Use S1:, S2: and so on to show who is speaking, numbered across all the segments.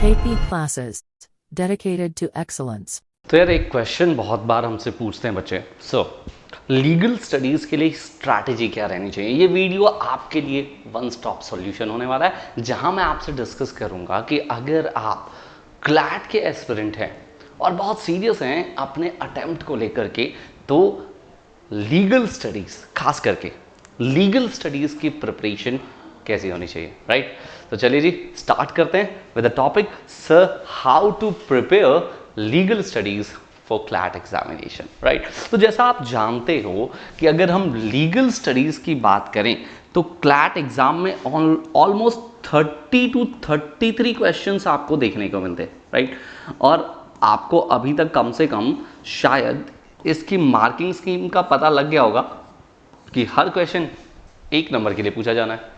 S1: KP classes dedicated to excellence.
S2: तो यार एक क्वेश्चन बहुत बार हमसे पूछते हैं बच्चे, लीगल स्टडीज़ के लिए स्ट्रैटेजी क्या रहनी चाहिए। ये वीडियो आपके लिए वन स्टॉप सॉल्यूशन होने वाला है, जहां मैं आपसे डिस्कस करूंगा कि अगर आप क्लैट के एस्पिरेंट हैं और बहुत सीरियस हैं अपने अटेम्प्ट को लेकर के, तो लीगल स्टडीज़, खास करके लीगल स्टडीज़ की प्रिपरेशन कैसी होनी चाहिए, राइट। तो चलिए जी स्टार्ट करते हैं with the topic, sir how to prepare legal studies for CLAT examination, right. तो जैसा आप जानते हो कि अगर हम लीगल स्टडीज़ की बात करें तो क्लैट एग्जाम में ऑलमोस्ट 30 to 33 क्वेश्चंस आपको देखने को मिलते हैं, राइट। और आपको अभी तक कम से कम शायद इसकी मार्किंग स्कीम का पता लग गया होगा कि हर क्वेश्चन 1 नंबर के लिए पूछा जाना है।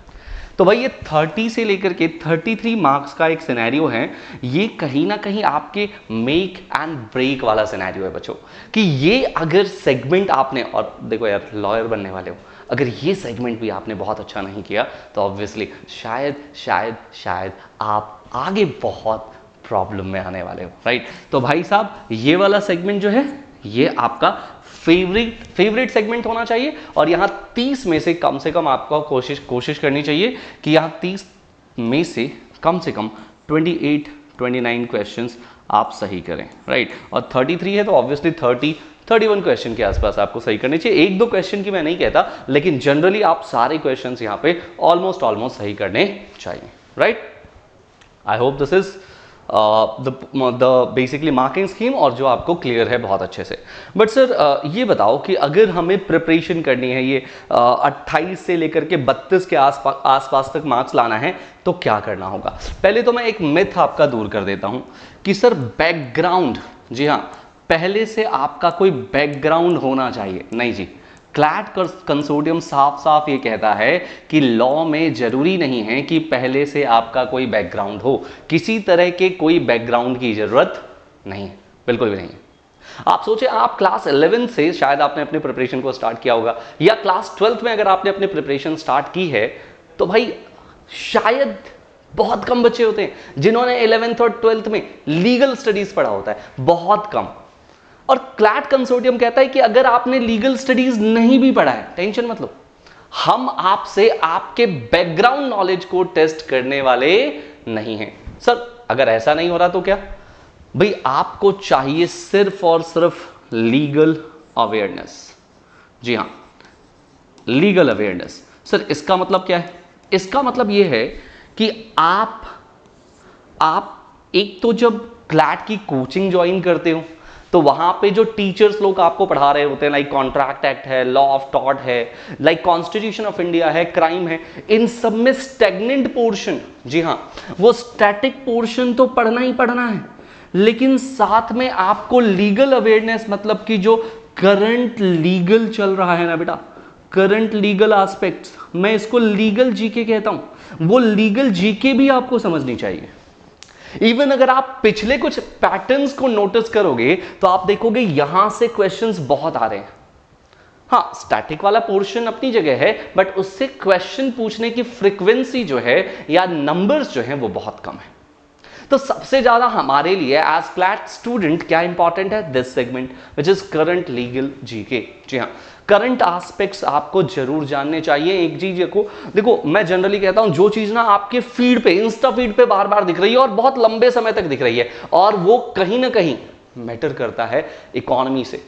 S2: तो भाई ये 30 से लेकर के 33 मार्क्स का एक सिनेरियो है। ये कहीं ना कहीं आपके मेक एंड ब्रेक वाला सिनेरियो है बच्चों, कि ये अगर सेगमेंट आपने, और देखो यार लॉयर बनने वाले हो, अगर ये सेगमेंट भी आपने बहुत अच्छा नहीं किया तो ऑब्वियसली शायद आप आगे बहुत प्रॉब्लम में आने वाले हो, राइट। तो भाई साहब ये वाला सेगमेंट जो है ये आपका फेवरेट सेगमेंट होना चाहिए, और यहाँ 30 में से कम आपको कोशिश करनी चाहिए कि यहाँ 30 में से कम 28-29 क्वेश्चंस आप सही करें, राइट। और 33 है तो ऑब्वियसली 31 क्वेश्चन के आसपास आपको सही करने चाहिए। 1-2 क्वेश्चन की मैं नहीं कहता, लेकिन जनरली आप सारे क्वेश्चंस यहाँ पे ऑलमोस्ट सही करने चाहिए, right. I hope this is the basically marking scheme, और जो आपको क्लियर है बहुत अच्छे से। बट सर ये बताओ कि अगर हमें प्रिपरेशन करनी है, ये 28 से लेकर के 32 के आसपास तक मार्क्स लाना है, तो क्या करना होगा। पहले तो मैं एक मिथ आपका दूर कर देता हूं कि सर बैकग्राउंड, जी हाँ, पहले से आपका कोई बैकग्राउंड होना चाहिए। नहीं जी, क्लैट कंसोर्टियम साफ ये कहता है कि लॉ में जरूरी नहीं है कि पहले से आपका कोई बैकग्राउंड हो। किसी तरह के कोई बैकग्राउंड की जरूरत नहीं है, बिल्कुल भी नहीं है। आप सोचे आप क्लास 11 से शायद आपने अपने प्रिपरेशन को स्टार्ट किया होगा, या क्लास 12th में अगर आपने अपनी प्रिपरेशन स्टार्ट की है, तो भाई शायद बहुत कम बच्चे होते हैं जिन्होंने 11th और 12th में लीगल स्टडीज पढ़ा होता है, बहुत कम। और क्लैट कंसोर्टियम कहता है कि अगर आपने लीगल स्टडीज नहीं भी पढ़ा है, टेंशन मत लो, हम आपसे आपके बैकग्राउंड नॉलेज को टेस्ट करने वाले नहीं हैं। सर अगर ऐसा नहीं हो रहा तो क्या भाई, आपको चाहिए सिर्फ और सिर्फ लीगल अवेयरनेस। जी हां, लीगल अवेयरनेस। सर इसका मतलब क्या है? इसका मतलब यह है कि आप एक तो जब क्लैट की कोचिंग ज्वाइन करते हो तो वहां पे जो टीचर्स लोग आपको पढ़ा रहे होते हैं, लाइक कॉन्ट्रैक्ट एक्ट है, लॉ ऑफ टॉट है, लाइक कॉन्स्टिट्यूशन ऑफ इंडिया है, क्राइम है, इन सब में स्टैग्नेंट पोर्शन, जी हां, वो स्टैटिक पोर्शन तो पढ़ना ही पढ़ना है, लेकिन साथ में आपको लीगल अवेयरनेस, मतलब कि जो करंट लीगल चल रहा है ना बेटा, करंट लीगल एस्पेक्ट्स, मैं इसको लीगल जीके कहता हूं, वो लीगल जीके भी आपको समझनी चाहिए। इवन अगर आप पिछले कुछ पैटर्न्स को नोटिस करोगे तो आप देखोगे यहां से क्वेश्चंस बहुत आ रहे हैं। हाँ, स्टैटिक वाला पोर्शन अपनी जगह है, बट उससे क्वेश्चन पूछने की फ्रीक्वेंसी जो है या नंबर्स जो हैं वो बहुत कम है। तो सबसे ज्यादा हमारे लिए एज क्लैट स्टूडेंट क्या इंपॉर्टेंट है? This segment which is current legal GK. जी हाँ, करंट एस्पेक्ट्स आपको जरूर जानने चाहिए। एक चीज को देखो, मैं जनरली कहता हूं, जो चीज ना आपके फीड पे, इंस्टा फीड पे बार बार दिख रही है और बहुत लंबे समय तक दिख रही है, और वो कहीं ना कहीं मैटर करता है इकोनॉमी से,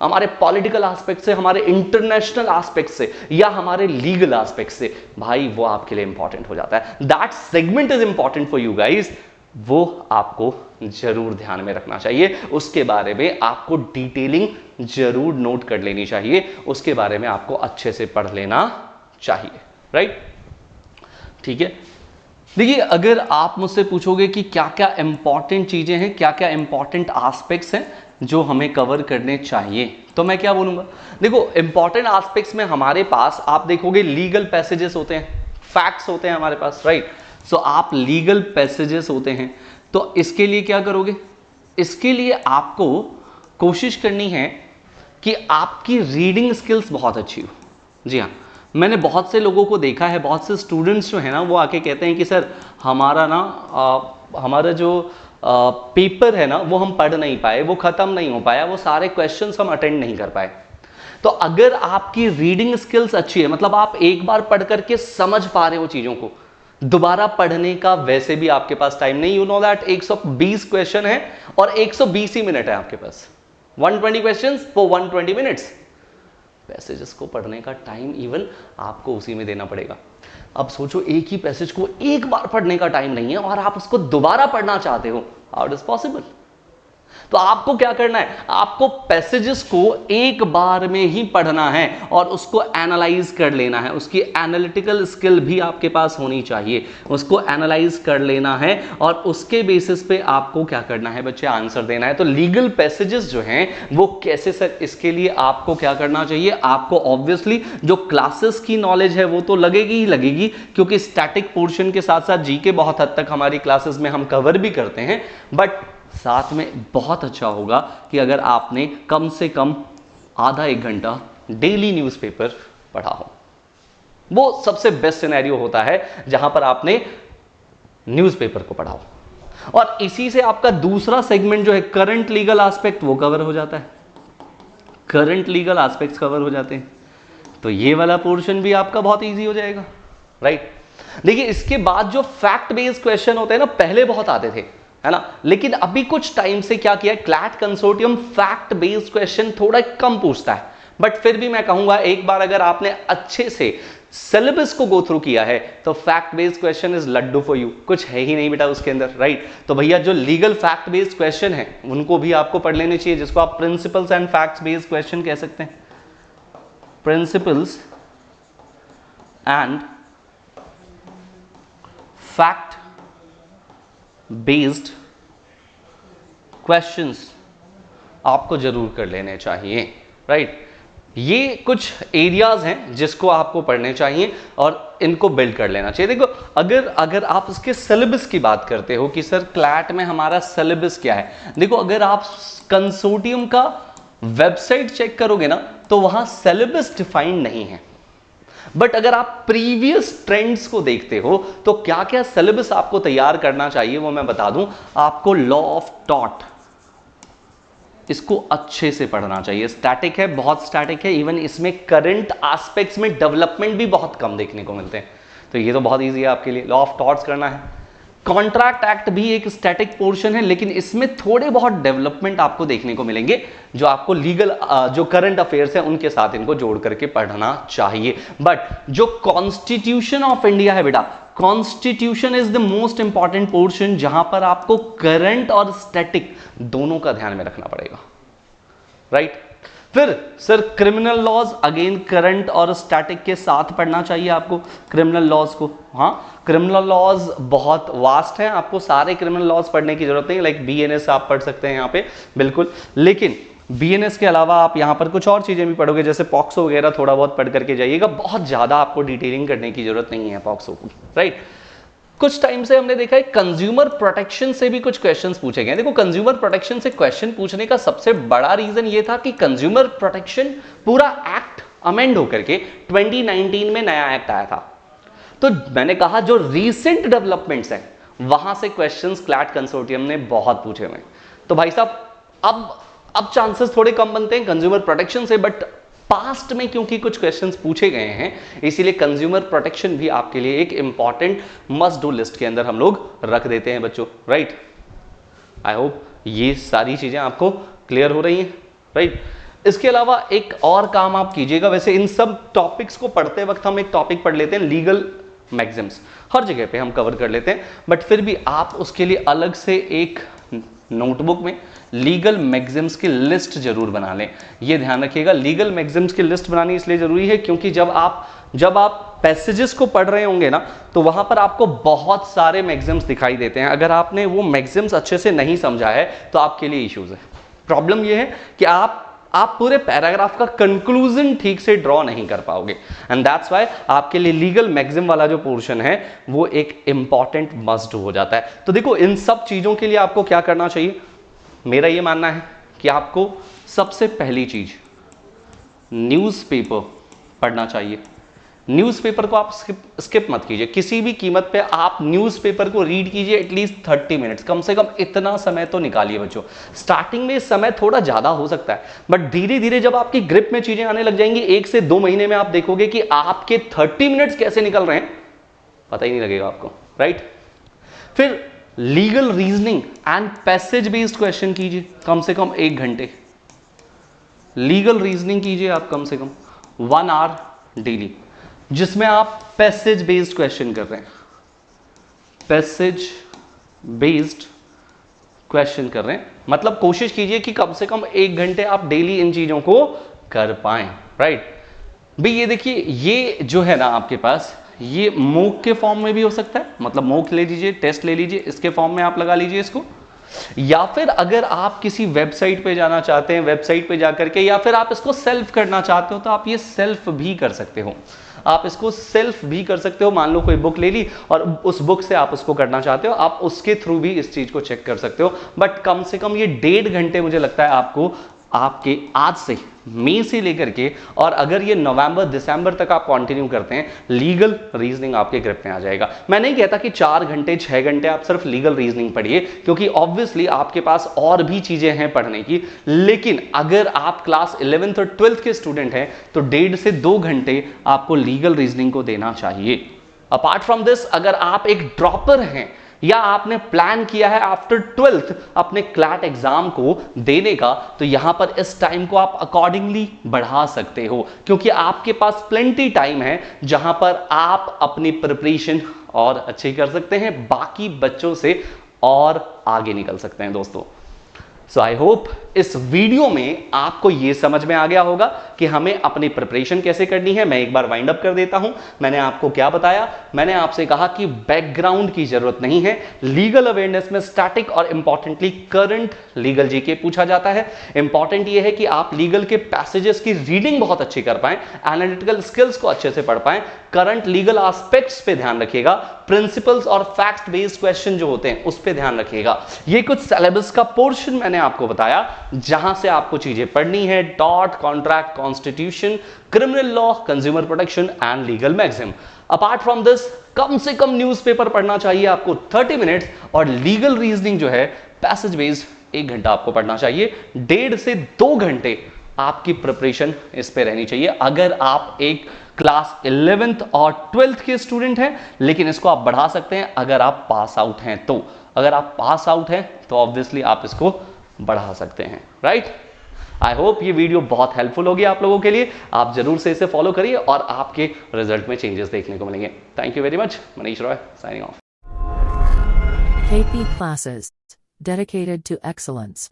S2: हमारे पॉलिटिकल एस्पेक्ट से, हमारे इंटरनेशनल एस्पेक्ट से, या हमारे लीगल एस्पेक्ट से, भाई वो आपके लिए इंपॉर्टेंट हो जाता है। That segment is important for you guys, वो आपको जरूर ध्यान में रखना चाहिए। उसके बारे में आपको डिटेलिंग जरूर नोट कर लेनी चाहिए, उसके बारे में आपको अच्छे से पढ़ लेना चाहिए, राइट। ठीक है, देखिए अगर आप मुझसे पूछोगे कि क्या क्या इंपॉर्टेंट चीजें हैं, क्या क्या इंपॉर्टेंट एस्पेक्ट्स हैं जो हमें कवर करने चाहिए, तो मैं क्या बोलूंगा। देखो इंपॉर्टेंट एस्पेक्ट्स में हमारे पास आप देखोगे लीगल पैसेजेस होते हैं, फैक्ट्स होते हैं हमारे पास, राइट। सो आप लीगल पैसेजेस होते हैं, तो इसके लिए क्या करोगे? इसके लिए आपको कोशिश करनी है कि आपकी रीडिंग स्किल्स बहुत अच्छी हो। जी हाँ, मैंने बहुत से लोगों को देखा है, बहुत से स्टूडेंट्स जो है ना वो आके कहते हैं कि सर हमारा ना हमारा जो पेपर है ना वो हम पढ़ नहीं पाए, वो खत्म नहीं हो पाया, वो सारे क्वेश्चंस हम अटेंड नहीं कर पाए। तो अगर आपकी रीडिंग स्किल्स अच्छी है, मतलब आप एक बार पढ़ करके समझ पा रहे हो चीजों को, दोबारा पढ़ने का वैसे भी आपके पास टाइम नहीं, यू नो दैट 120 क्वेश्चन है और 120 ही मिनट है आपके पास, 120 क्वेश्चंस फॉर 120 मिनट्स। पैसेजेस को पढ़ने का टाइम इवन आपको उसी में देना पड़ेगा। अब सोचो एक ही पैसेज को एक बार पढ़ने का टाइम नहीं है और आप उसको दोबारा पढ़ना चाहते हो, हाउ इट इज पॉसिबल? तो आपको क्या करना है, आपको पैसेजेस को एक बार में ही पढ़ना है और उसको एनालाइज कर लेना है। उसकी एनालिटिकल स्किल भी आपके पास होनी चाहिए, उसको एनालाइज कर लेना है और उसके बेसिस पे आपको क्या करना है बच्चे, आंसर देना है। तो लीगल पैसेजेस जो हैं वो कैसे सर, इसके लिए आपको क्या करना चाहिए, आपको ऑब्वियसली जो क्लासेस की नॉलेज है वो तो लगेगी ही लगेगी, क्योंकि स्टैटिक पोर्शन के साथ साथ जीके बहुत हद तक हमारी क्लासेस में हम कवर भी करते हैं, बट साथ में बहुत अच्छा होगा कि अगर आपने कम से कम आधा एक घंटा डेली न्यूज़पेपर पढ़ा हो। वो सबसे बेस्ट सिनेरियो होता है जहां पर आपने न्यूज़पेपर को पढ़ा हो और इसी से आपका दूसरा सेगमेंट जो है करंट लीगल एस्पेक्ट वो कवर हो जाता है, करंट लीगल एस्पेक्ट्स कवर हो जाते हैं। तो ये वाला पोर्शन भी आपका बहुत इजी हो जाएगा, राइट। देखिए इसके बाद जो फैक्ट बेस्ड क्वेश्चन होते हैं ना, पहले बहुत आते थे, है ना, लेकिन अभी कुछ टाइम से क्या किया है, CLAT consortium fact based question थोड़ा कम पूछता है, बट फिर भी मैं कहूंगा एक बार अगर आपने अच्छे से सिलेबस को गो थ्रू किया है तो fact based question is laddoo for you, कुछ है ही नहीं बेटा उसके अंदर, राइट। तो भैया जो लीगल फैक्ट बेस्ड क्वेश्चन है उनको भी आपको पढ़ लेने चाहिए, जिसको आप principles and facts based question कह सकते हैं, principles and fact based questions आपको जरूर कर लेने चाहिए, राइट। ये कुछ एरियाज हैं जिसको आपको पढ़ने चाहिए और इनको बिल्ड कर लेना चाहिए। देखो अगर आप इसके सिलेबस की बात करते हो कि सर क्लैट में हमारा सिलेबस क्या है, देखो अगर आप कंसोर्टियम का वेबसाइट चेक करोगे ना तो वहां सिलेबस डिफाइंड नहीं है, बट अगर आप प्रीवियस ट्रेंड्स को देखते हो तो क्या क्या सिलेबस आपको तैयार करना चाहिए वो मैं बता दूं आपको। लॉ ऑफ टॉट, इसको अच्छे से पढ़ना चाहिए, स्टैटिक है, बहुत स्टैटिक है, इवन इसमें करंट एस्पेक्ट्स में डेवलपमेंट भी बहुत कम देखने को मिलते हैं, तो ये तो बहुत ईजी है आपके लिए। लॉ ऑफ टॉट्स करना है, कॉन्ट्रैक्ट एक्ट भी एक स्टैटिक पोर्शन है, लेकिन इसमें थोड़े बहुत डेवलपमेंट आपको देखने को मिलेंगे जो आपको लीगल जो करंट अफेयर्स है उनके साथ इनको जोड़ करके पढ़ना चाहिए। बट जो कॉन्स्टिट्यूशन ऑफ इंडिया है बेटा, constitution is the most important portion जहां पर आपको करंट और स्टैटिक दोनों का ध्यान में रखना पड़ेगा, राइट। फिर sir criminal laws, again current और स्टैटिक के साथ पढ़ना चाहिए आपको क्रिमिनल लॉज को। हाँ क्रिमिनल लॉज बहुत वास्ट है, आपको सारे क्रिमिनल लॉज पढ़ने की जरूरत नहीं, लाइक बीएनएस आप पढ़ सकते हैं यहाँ पे बिल्कुल, लेकिन बीएनएस के अलावा आप यहाँ पर कुछ और चीजें भी पढ़ोगे, जैसे पॉक्सो वगैरह थोड़ा बहुत पढ़ करके जाइएगा, बहुत ज्यादा आपको डिटेलिंग करने की जरूरत नहीं है पॉक्सो को, राइट। कुछ टाइम से हमने देखा है कंज्यूमर प्रोटेक्शन से भी कुछ क्वेश्चंस पूछे गए। देखो कंज्यूमर प्रोटेक्शन से क्वेश्चन पूछने का सबसे बड़ा रीजन ये था कि कंज्यूमर प्रोटेक्शन पूरा एक्ट अमेंड होकर के 2019 में नया एक्ट आया था, तो मैंने कहा जो रीसेंट डेवलपमेंट्स हैं वहां से क्वेश्चंस क्लैट कंसोर्टियम ने बहुत पूछे हुए। तो भाई साहब अब चांसेस थोड़े कम बनते हैं कंज्यूमर प्रोटेक्शन से, बट पास्ट में क्योंकि कुछ क्वेश्चंस पूछे गए हैं इसीलिए कंज्यूमर प्रोटेक्शन भी आपके लिए एक इंपॉर्टेंट मस्ट डू लिस्ट के अंदर हम लोग रख देते हैं बच्चों, राइट। आई होप ये सारी चीजें आपको क्लियर हो रही हैं, राइट। इसके अलावा एक और काम आप कीजिएगा, वैसे इन सब टॉपिक्स को पढ़ते वक्त हम एक टॉपिक पढ़ लेते हैं लीगल मैग्जिम्स, हर जगह पे हम कवर कर लेते हैं, बट फिर भी आप उसके लिए अलग से एक नोटबुक में लीगल मैग्जिम्स की लिस्ट जरूर बना लें। ये ध्यान रखिएगा, लीगल मैग्जिम्स की लिस्ट बनानी इसलिए जरूरी है क्योंकि जब आप पैसेजेस को पढ़ रहे होंगे ना तो वहां पर आपको बहुत सारे मैग्जिम्स दिखाई देते हैं, अगर आपने वो मैग्जिम्स अच्छे से नहीं समझा है तो आपके लिए इश्यूज है। प्रॉब्लम ये है कि आप पूरे पैराग्राफ का कंक्लूजन ठीक से ड्रॉ नहीं कर पाओगे, एंड दैट्स व्हाई आपके लिए लीगल मैग्जिम वाला जो पोर्शन है वो एक इंपॉर्टेंट मस्ट हो जाता है। तो देखो इन सब चीजों के लिए आपको क्या करना चाहिए, मेरा ये मानना है कि आपको सबसे पहली चीज न्यूज़पेपर पढ़ना चाहिए। न्यूज़पेपर को आप स्किप मत कीजिए, किसी भी कीमत पे आप न्यूज़पेपर को रीड कीजिए एटलीस्ट 30 मिनट्स, कम से कम इतना समय तो निकालिए बच्चों। स्टार्टिंग में समय थोड़ा ज़्यादा हो सकता है, बट धीरे धीरे जब आपकी ग्रिप में चीज़ें आने लग जाएंगी, 1 से 2 महीने में आप देखोगे कि आपके 30 मिनट्स कैसे निकल रहे हैं, पता ही नहीं लगेगा आपको, राइट। फिर legal reasoning and passage based question कीजिए कम से कम 1 घंटे। लीगल रीजनिंग कीजिए आप कम से कम 1 आवर डेली, जिसमें आप पैसेज बेस्ड क्वेश्चन कर रहे हैं, पैसेज बेस्ड क्वेश्चन कर रहे हैं, मतलब कोशिश कीजिए कि कम से कम 1 घंटे आप डेली इन चीजों को कर पाएं, राइट। भाई ये देखिए, ये जो है ना आपके पास, ये मॉक के फॉर्म में भी हो सकता है, मतलब मॉक ले लीजिए, टेस्ट ले लीजिए, इसके फॉर्म में आप लगा लीजिए इसको, या फिर अगर आप किसी वेबसाइट पे जाना चाहते हैं, वेबसाइट पे जाकर के, या फिर आप इसको सेल्फ करना चाहते हो तो आप ये सेल्फ भी कर सकते हो, आप इसको सेल्फ भी कर सकते हो। मान लो कोई बुक ले ली और उस बुक से आप उसको करना चाहते हो, आप उसके थ्रू भी इस चीज को चेक कर सकते हो, बट कम से कम ये 1.5 घंटे मुझे लगता है आपको आपके आज से, मई से लेकर के, और अगर ये नवंबर दिसंबर तक आप कंटिन्यू करते हैं, लीगल रीजनिंग आपके ग्रिप में आ जाएगा। मैं नहीं कहता कि 4 घंटे 6 घंटे आप सिर्फ लीगल रीजनिंग पढ़िए, क्योंकि ऑब्वियसली आपके पास और भी चीजें हैं पढ़ने की, लेकिन अगर आप क्लास 11th और 12th के स्टूडेंट हैं तो 1.5 से 2 घंटे आपको लीगल रीजनिंग को देना चाहिए। अपार्ट फ्रॉम दिस, अगर आप एक ड्रॉपर हैं या आपने प्लान किया है आफ्टर 12th अपने क्लैट एग्जाम को देने का, तो यहां पर इस टाइम को आप अकॉर्डिंगली बढ़ा सकते हो, क्योंकि आपके पास प्लेंटी टाइम है जहां पर आप अपनी प्रिपरेशन और अच्छी कर सकते हैं, बाकी बच्चों से और आगे निकल सकते हैं दोस्तों। सो आई होप इस वीडियो में आपको यह समझ में आ गया होगा कि हमें अपनी प्रिपरेशन कैसे करनी है। मैं एक बार वाइंड अप कर देता हूं। मैंने आपको क्या बताया? मैंने आपसे कहा कि बैकग्राउंड की जरूरत नहीं है। लीगल अवेयरनेस में स्टैटिक और इंपॉर्टेंटली करंट लीगल जीके पूछा जाता है। इंपॉर्टेंट यह है कि आप लीगल के पैसेजेस की रीडिंग बहुत अच्छी कर पाएं, एनालिटिकल स्किल्स को अच्छे से पढ़ पाएं, करंट लीगल एस्पेक्ट्स पे ध्यान रखिएगा, प्रिंसिपल्स और फैक्ट बेस्ड क्वेश्चन जो होते हैं उस पे ध्यान रखिएगा। ये कुछ सिलेबस का पोर्शन मैंने आपको बताया जहां से आपको चीजें पढ़नी है: tort, contract, constitution, criminal law, consumer protection and legal maxim. Apart from this, कम से कम न्यूज़पेपर पढ़ना चाहिए आपको 30 मिनट्स, और लीगल रीजनिंग जो है पैसेज बेस्ड 1 घंटा आपको पढ़ना चाहिए। 1.5 से 2 घंटे आपकी प्रिपरेशन इस पे रहनी चाहिए अगर आप एक क्लास 11th और 12th के स्टूडेंट हैं, लेकिन इसको आप बढ़ा सकते हैं अगर आप पास आउट हैं तो। अगर आप पास आउट हैं तो ऑब्वियसली आप इसको बढ़ा सकते हैं, राइट। आई होप ये वीडियो बहुत हेल्पफुल होगी आप लोगों के लिए। आप जरूर से इसे फॉलो करिए और आपके रिजल्ट में चेंजेस देखने को मिलेंगे। Thank you very much. Manish Roy signing off.
S1: KP classes dedicated to excellence.